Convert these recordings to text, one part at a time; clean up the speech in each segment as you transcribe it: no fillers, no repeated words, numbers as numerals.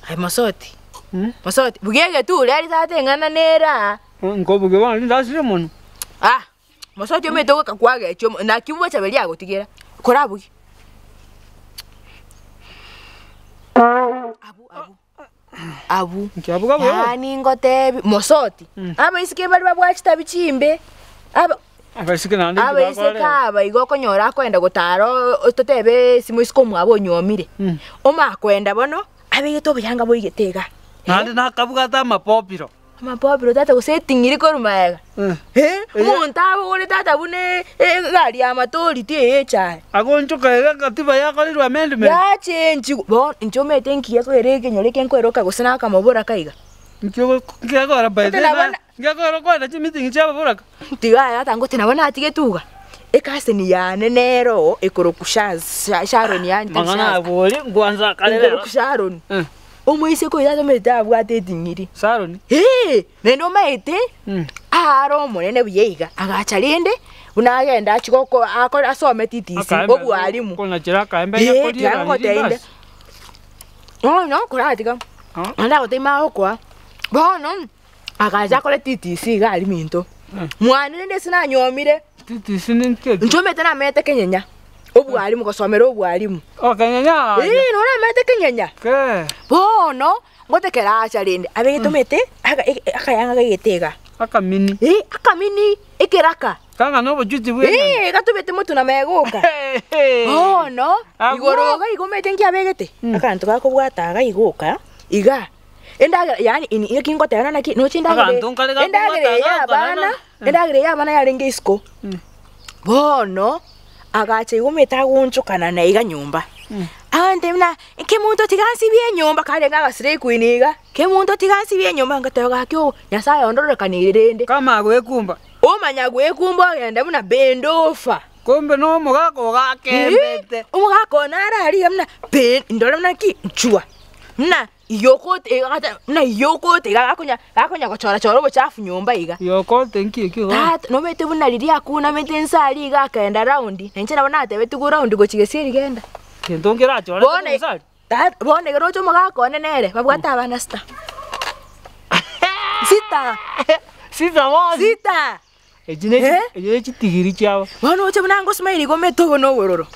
Ai Mosoti. Mosoti, bugege tu lari tate ngana nera. Ngo buge bana ndasire muno. Ah, Mosoti ometoka kakwaga echo na kibuwa chabeli yago tigera. Kora bugi. Abu. Nkiabuga bo. Yani ngotebi Mosoti. Aba isike bali babwachita bichimbe. Aba Abasike nande aba iseka aba igoko nyora kwenda gutaro totebe simu isiko mwabo nyomire. Oma kwenda bono abe to byanga bo igetega. Nande nakabuga ta mapopiro. Mapopiro tata gusetingiri korumaega. Umuntu abo uri tata bune gari ya matori tie cha. Agoncho kaega katiba yako lirwa mende me. Ya chenji bo njome tenki yako erege nyoleke nkweroka gusina kamabura kaiga. Nkiago ara baide. Nkiago ara kwa na meeting chaba buraka. Tiga ya tango tinabona atigetuga. Ekase ni ya nenero ekorokushaza Sharon yani. Mangana boli ngwanza kalera. Sharon. Omoise ko ida meta bwate tingiri. Sharon. Neno maite. Aro monene buyeiga agachalinde unagenda chikoko akora asome TTC obwalimu. Kona chiraka embe yakolira. No kuratika. Anda otema okwa. Bono agaja kole TTC gali minto. Mwana nde sina nyomire. TTC ninke. Njome tena mete kenyenya. Obwalimu kosomera obwalimu. Kenyenya. Nona mete kenyenya. Ke. Bono ngotekera achalinde abegitomete akayanga getega. Akamini. Akamini ikiraka. Kanga no bojuti bwe. Gatubete mutu na meguka. No. Igoroga igomete nki abegete. Akantu kako bwataga iguka. Iga. Endaga yani ikingote yana naki no chindaga. Endaga ya bana. Endaga ya bana ya lenge isko. Bono agache igomete agunchukana na iga nyumba. Ante mna ke muntu tigansi bye nyumba kale ngagasire kwiniga. Ke muntu tigansi bye nyumba ngataga kyo nyasaye ondorokanirende. Kama gwekumba. Omanya gwekumba yenda muna bendofa. Kombe no mugako gakembete. Umugako narari mna ben ndora mna ki nchua. Mna yokote gata mna yokote gakonya gochora choro bochafu nyumba iga. Yokote nki ki. Tat no mete buna liri akuna mete nsali ga kaenda round. Nenche nabona atebe tugu round gochigesiri genda. Kendongera chora nsali. Tat bone gerocho mugako nenere babwata abana sta. Sita. Sita wa. Sita. Ejine chitigiri chawa. Wano uche mnango smile gome togo no wororo.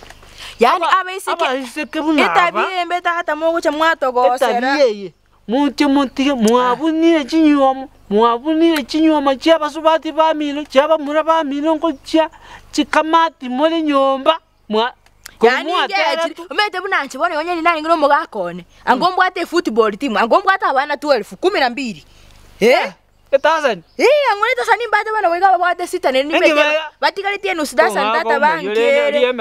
Yani abaiseke bunaba. Etabiembe tata mogo cha mwato go sera. Etabiye. Muti mwabunire chinyoma. Mwabunire chinyoma chaba subati ba mino, chaba muraba mino ngo cha chikamati mole nyomba. Yani ngechi umete bunanchi bone onye nina ngiro mugakone. Angombwate football team, angombwate abana 12 1000. Angoleta sani mbate bana wega babwate sita nene nimete. Batikali tie nusidasa ntata bankere.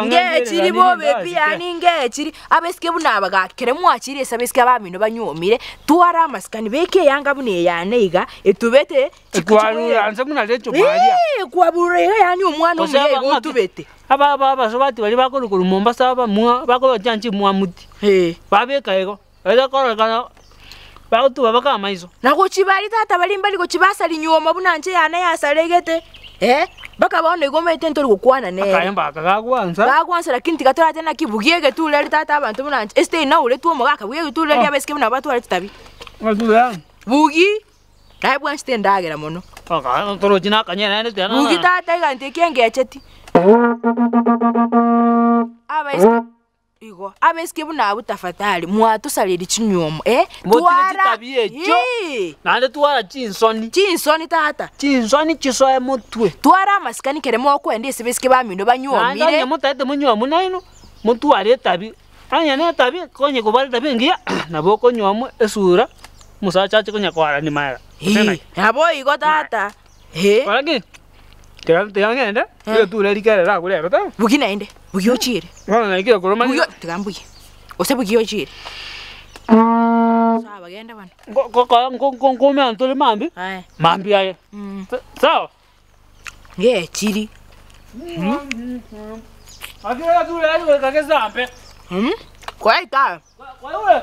Ngechiri bobe pia ningechiri abeske bunaba gakere mwachiri esabeske abamino banyomire twara maskani beke yanga bune yaneiga etubete chikwarura anse muna lecho maria. Kwaburega yani umwana umuye gotubete. Aba sobati bali bakorukuru Mombasa bakoro janchi muamuti. Babeka ego. Ela korokana Bautu babaka amaizo. Nako chibali tata balimbali ko chibasa linyoma bunanje yana yasalegete. Baka baone igomete ntori gukwana ne. Akayamba akagwanza. Bagwanza lakini tikatora tena kibugiyege tu leli tata abantu bunanje. Este na ule tu mogaka bugiyege tu leli abeske buna batu ali tabi. Ngazula. Bugi. Dai bwanste ndagera mono. Aka toro jina kanyena ne tena. Bugi tata igante kengecheti. Abeske Igo, abeske buna butafatali mwatu saliri chinyoma twara tabiye cyo nande twara chinsoni tata chinsoni chisoye mutwe twara masikani keremo kwende isibeske bamindo banyomire nande mutate munyomu naino mutware tabi anya ne tabi konye kubali tabi ngia naboko nyomu esura musacha chikonya kwara ni mara yabo igo tata Kwagi Tiga ngende iyo tureri kerera kure rata bugi naende bugi ochire wana ikira kuroma bugi tigambuye ose bugi ochire sawa bagenda bana ngome antole mambi aye sawa chiri akira tureri kagezampe kwa ita kwa